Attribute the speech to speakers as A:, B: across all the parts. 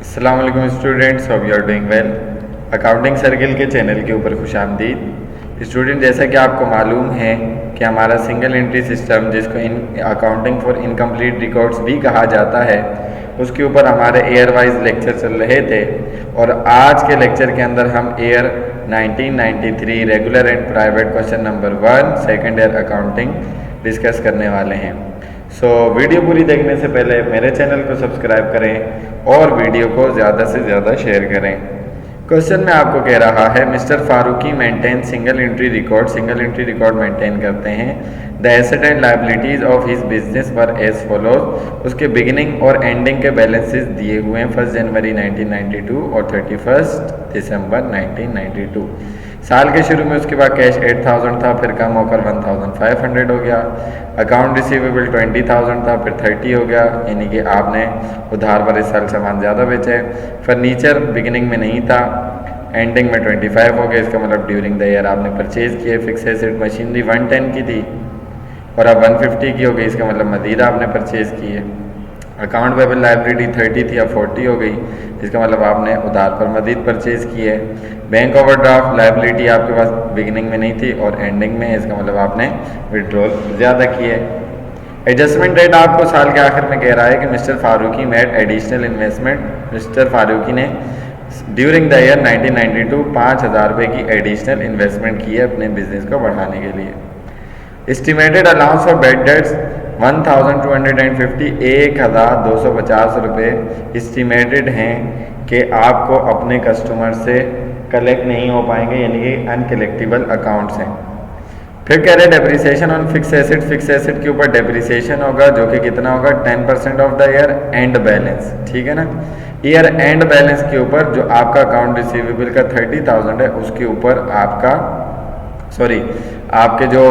A: अस्सलाम वालेकुम students, hope you are doing well. Accounting circle के चैनल के ऊपर खुशामदीद। स्टूडेंट, जैसा कि आपको मालूम है कि हमारा सिंगल एंट्री सिस्टम, जिसको अकाउंटिंग फॉर इनकम्प्लीट रिकॉर्ड्स भी कहा जाता है, उसके ऊपर हमारे ईयर वाइज लेक्चर चल रहे थे। और आज के लेक्चर के अंदर हम year 1993 regular and private question number 1 second year accounting discuss करने वाले हैं। वीडियो पूरी देखने से पहले मेरे चैनल को सब्सक्राइब करें और वीडियो को ज़्यादा से ज़्यादा शेयर करें। क्वेश्चन में आपको कह रहा है, mister Farooqui maintain single entry record maintain करते हैं। The asset and liabilities of his business were as follows. उसके बिगिनिंग और एंडिंग के बैलेंसेस दिए हुए हैं 1 जनवरी 1992 और 31 दिसंबर 1992। साल के शुरू में उसके बाद कैश 8000 था, फिर कम होकर 1500 हो गया। अकाउंट रिसीवेबल 20000 था, फिर 30 हो गया, यानी कि आपने उधार पर इस साल सामान ज़्यादा बेचा है। फर्नीचर बिगिनिंग में नहीं था, एंडिंग में 25 हो गया, इसका मतलब ड्यूरिंग द ईयर आपने परचेज किए। फिक्स एसेट मशीनरी 110 की थी और अब 150 की हो गई, इसका मतलब मज़ीद आपने परचेज की है। अकाउंट पेबल लाइबिलिटी 30 थी, अब 40 हो गई, इसका मतलब आपने उधार पर मज़ीद परचेज की है। बैंक ओवरड्राफ्ट लाइबिलिटी आपके पास बिगिनिंग में नहीं थी और एंडिंग में, इसका मतलब आपने विड्रॉल ज़्यादा की है। एडजस्टमेंट रेट आपको साल के आखिर में कह रहा है कि mister Farooqui made additional investment. Mister Farooqui ने ड्यूरिंग द ईयर 1992 5,000 रुपये की एडिशनल इन्वेस्टमेंट की है अपने बिजनेस को बढ़ाने के लिए। Estimated allowance for bad debts 1250, 1250 रुपये एस्टिमेटेड हैं कि आपको अपने कस्टमर से कलेक्ट नहीं हो पाएंगे, यानी कि अनकलेक्टिबल अकाउंट्स हैं। फिर कह रहे डेप्रिसिएशन ऑन फिक्स एसेट के ऊपर डेप्रिसिएशन होगा, जो कि कितना होगा 10% of the year and balance, ठीक है ना। ईयर एंड बैलेंस के ऊपर जो आपका अकाउंट रिसीवेबल का 30,000 है, उसके ऊपर आपके जो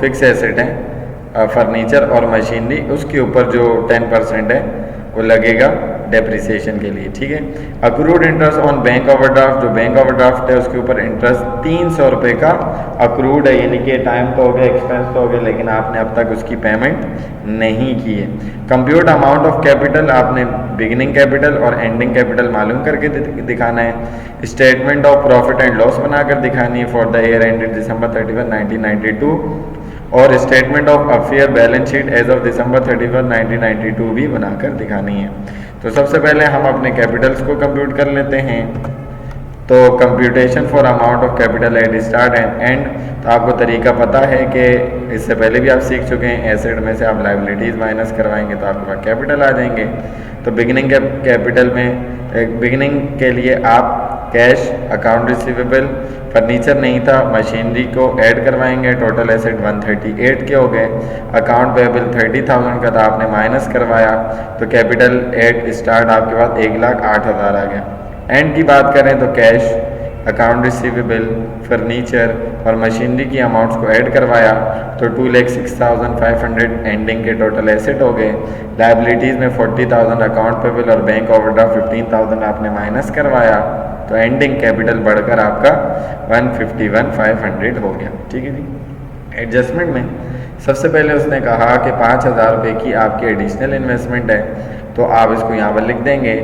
A: फिक्स एसेट हैं फर्नीचर और मशीनरी, उसके ऊपर जो 10% है वो लगेगा डेप्रिसिएशन के लिए, ठीक है। Accrued interest on bank overdraft, जो बैंक ओवरड्राफ्ट है उसके ऊपर इंटरेस्ट 300 रुपये का अक्रूड है, यानी कि टाइम तो हो गया, एक्सपेंस तो हो गया, लेकिन आपने अब तक उसकी पेमेंट नहीं की है। कंप्यूट अमाउंट ऑफ कैपिटल, आपने बिगिनिंग कैपिटल और एंडिंग कैपिटल मालूम करके दिखाना है। Statement of profit and loss बनाकर दिखानी है for the year ended December 31, 1992, और statement of affair balance sheet as of December 31, 1992 भी बनाकर दिखानी है। तो सबसे पहले हम अपने कैपिटल्स को कंप्यूट कर लेते हैं। तो computation for amount of capital eight start and and, तो आपको तरीका पता है कि इससे पहले भी आप सीख चुके हैं। एसेट में से आप लायबिलिटीज़ माइनस करवाएंगे तो आपके पास कैपिटल आ जाएंगे। तो बिगिनिंग कैपिटल में बिगिनिंग के लिए आप कैश, अकाउंट रिसीवेबल, फर्नीचर नहीं था, मशीनरी को ऐड करवाएंगे। टोटल एसेट 138 के हो गए। अकाउंट पेबल 30,000 का था, आपने माइनस करवाया, तो कैपिटल एट स्टार्ट आपके पास 1,08,000 आ गया। एंड की बात करें तो कैश, अकाउंट रिसीवेबल, फर्नीचर और मशीनरी की अमाउंट्स को ऐड करवाया तो 2,06,500 एंडिंग के टोटल एसेट हो गए। लायबिलिटीज़ में 40,000 अकाउंट पेबल और बैंक ओवरड्राफ्ट 15,000 आपने माइनस करवाया, तो एंडिंग कैपिटल बढ़कर आपका 151,500 हो गया, ठीक है जी। एडजस्टमेंट में सबसे पहले उसने कहा कि 5,000 रुपये की आपकी एडिशनल इन्वेस्टमेंट है, तो आप इसको यहाँ पर लिख देंगे।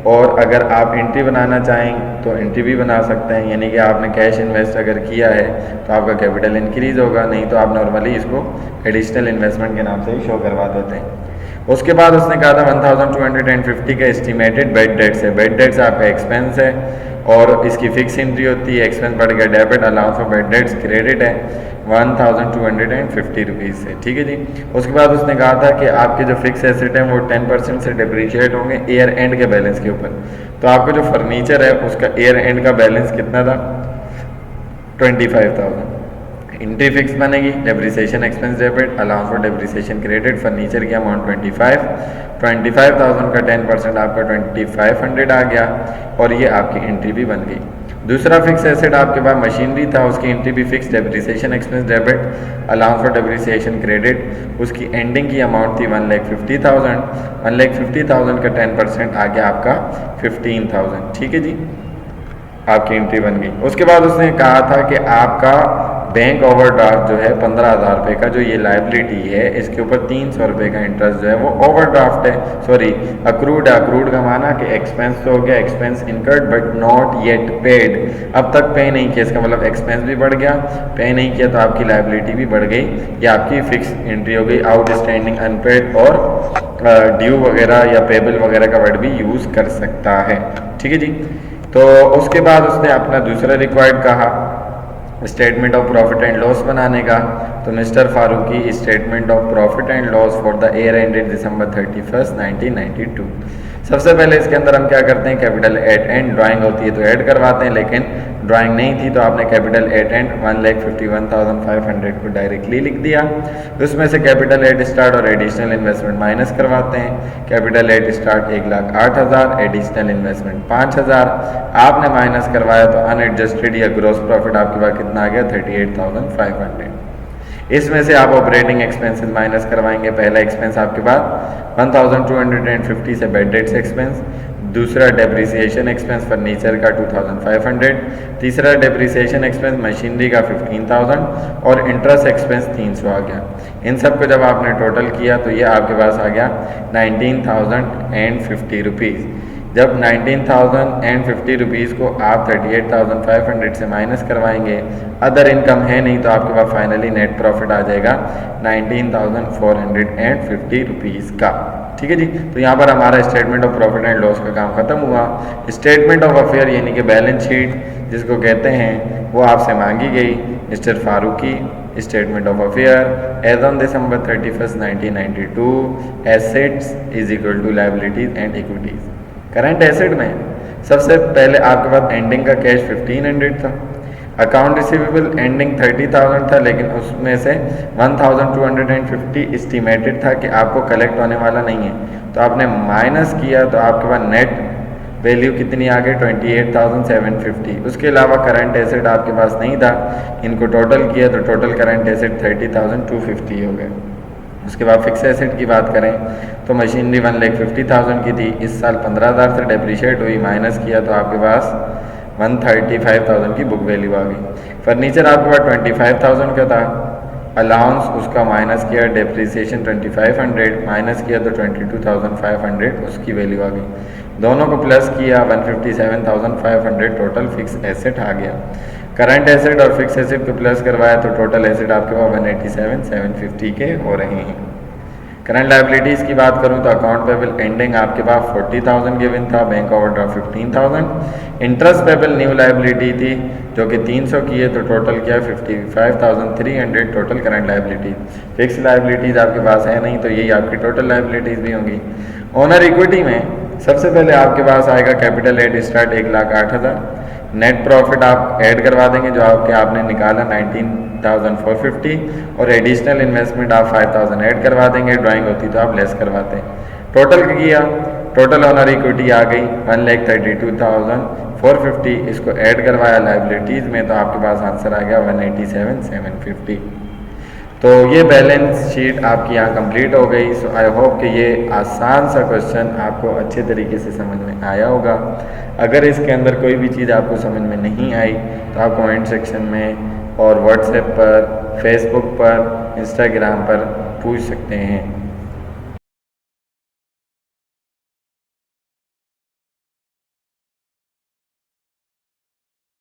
A: और अगर आप एंट्री बनाना चाहें तो एंट्री भी बना सकते हैं, यानी कि आपने कैश इन्वेस्ट अगर किया है तो आपका कैपिटल इंक्रीज़ होगा, नहीं तो आप नॉर्मली इसको एडिशनल इन्वेस्टमेंट के नाम से ही शो करवा देते हैं। उसके बाद उसने कहा था 1250 का एस्टिमेटेड बेड डेट्स है। बेड डेट्स आपका एक्सपेंस है और इसकी फिक्स एंट्री होती है। एक्सपेंस बढ़ गया debit, allowance for bad debts credit है 1250 रुपीज़ से, ठीक है जी। उसके बाद उसने कहा था कि आपके जो फिक्स एसेट हैं वो 10% से डिप्रिशिएट होंगे ईयर एंड के बैलेंस के ऊपर। तो आपका जो फर्नीचर है उसका ईयर एंड का बैलेंस कितना था, 25,000। एंट्री फिक्स बनेगी, depreciation expense debit, allowance for depreciation credit, furniture की अमाउंट 25,000 का 10% आपका 2,500 आ गया और ये आपकी एंट्री भी बन गई। दूसरा फिक्स एसेट आपके पास मशीनरी था, उसकी एंट्री भी fix, depreciation expense debit, allowance for depreciation credit, उसकी एंडिंग की अमाउंट थी 1,50,000। 1,50,000 का 10% आ गया आपका 15,000, ठीक है जी, आपकी एंट्री बन गई। उसके बाद उसने कहा था कि आपका बैंक ओवरड्राफ्ट जो है 15,000 रुपये का जो ये लाइबिलिटी है, इसके ऊपर 300 रुपये का इंटरेस्ट जो है वो ओवरड्राफ्ट है, सॉरी अक्रूड है। अक्रूड का माना कि एक्सपेंस तो हो गया, expense incurred but not yet paid, अब तक पे नहीं किया, इसका मतलब एक्सपेंस भी बढ़ गया, पे नहीं किया तो आपकी लाइबिलिटी भी बढ़ गई, या आपकी फिक्स एंट्री हो गई। आउटस्टैंडिंग, अनपेड और ड्यू वगैरह या पेबल वगैरह का वर्ड भी यूज़ कर सकता है। ठीक है जी। तो उसके बाद उसने अपना दूसरा रिक्वायर्ड कहा statement of profit and loss बनाने का। तो mister Farooqui statement of profit and loss for the year ended December 31, 1992। सबसे पहले इसके अंदर हम क्या करते हैं, कैपिटल एट एंड ड्राइंग होती है तो ऐड करवाते हैं, लेकिन ड्राइंग नहीं थी तो आपने कैपिटल एट एंड 1,51,500 को डायरेक्टली लिख दिया। उसमें से कैपिटल एट स्टार्ट और एडिशनल इन्वेस्टमेंट माइनस करवाते हैं। Capital eight start 1,08,000, additional investment 5,000 आपने माइनस करवाया तो अनएडजस्टेड या ग्रॉस प्रॉफिट आपके पास कितना आ गया 38,500। इसमें से आप ऑपरेटिंग एक्सपेंसेस माइनस करवाएंगे। पहला एक्सपेंस आपके पास 1,250 से बेड डेट्स एक्सपेंस, दूसरा डेप्रिसिएशन एक्सपेंस फर्नीचर का 2,500, तीसरा डेप्रिसिएशन एक्सपेंस मशीनरी का 15,000 और इंटरेस्ट एक्सपेंस 300 आ गया। इन सब को जब आपने टोटल किया तो ये आपके पास आ गया 19,050 रुपीज़। जब 19,050 रुपीज़ को आप 38,500 से माइनस करवाएंगे, अदर इनकम है नहीं तो आपके पास फाइनली नेट प्रॉफिट आ जाएगा 19,450 रुपीज़ का। ठीक है जी। तो यहाँ पर हमारा statement of profit and loss का काम खत्म हुआ। स्टेटमेंट ऑफ अफेयर यानी कि बैलेंस शीट जिसको कहते हैं वो आपसे मांगी गई। Mister Farooqui statement of affair as on December 31, 1992 assets is equal to liabilities and equities. Current asset में सबसे पहले आपके पास एंडिंग का कैश 1,500 था, अकाउंट रिसीवेबल एंडिंग 30,000 था, लेकिन उसमें से 1,250 एस्टिमेटेड था कि आपको कलेक्ट होने वाला नहीं है, तो आपने माइनस किया तो आपके पास नेट वैल्यू कितनी आ गई 28,750। उसके अलावा करंट एसेट आपके पास नहीं था, इनको टोटल किया तो टोटल करंट एसेट 30,250 हो गए। उसके बाद फिक्स एसेट की बात करें तो मशीनरी 1,50,000 की थी, इस साल 15,000 से डेप्रिशिएट हुई, माइनस किया तो आपके पास 135,000 की बुक वैल्यू आ गई। फर्नीचर आपके पास 25,000 का था, अलाउंस उसका माइनस किया, डेप्रिसिएशन 2,500 माइनस किया तो 22,500 उसकी वैल्यू आ गई। दोनों को प्लस किया 157,500 टोटल फिक्स एसेट आ गया। करंट एसेट और फिक्स एसेट को प्लस करवाया तो टोटल एसेट आपके पास 187,750 के हो रहे हैं। करंट लायबिलिटीज़ की बात करूं तो अकाउंट पेबल एंडिंग आपके पास 40,000 गिवन था, bank overdraft 15,000, interest payable new liability थी जो कि 300 की है तो टोटल किया 55,300 total current liability. Fix liabilities आपके पास है नहीं तो यही आपकी टोटल लायबिलिटीज़ भी होंगी। ओनर इक्विटी में सबसे पहले आपके पास आएगा capital eight start 1,08,000, net profit आप ऐड करवा देंगे जो आपने निकाला 19,450 और एडिशनल इन्वेस्टमेंट आप 5,000 ऐड करवा देंगे, ड्राइंग होती तो आप लेस करवाते हैं। टोटल किया, टोटल ऑनर इक्विटी आ गई 1,32,450, इसको ऐड करवाया लायबिलिटीज़ में तो आपके पास आंसर आ गया 187,750। तो ये बैलेंस शीट आपकी यहाँ कंप्लीट हो गई। सो आई होप कि ये आसान सा क्वेश्चन आपको अच्छे तरीके से समझ में आया होगा। अगर इसके अंदर कोई भी चीज़ आपको समझ में नहीं आई तो आप कमेंट सेक्शन में और व्हाट्सएप पर, फेसबुक पर, इंस्टाग्राम पर पूछ सकते हैं।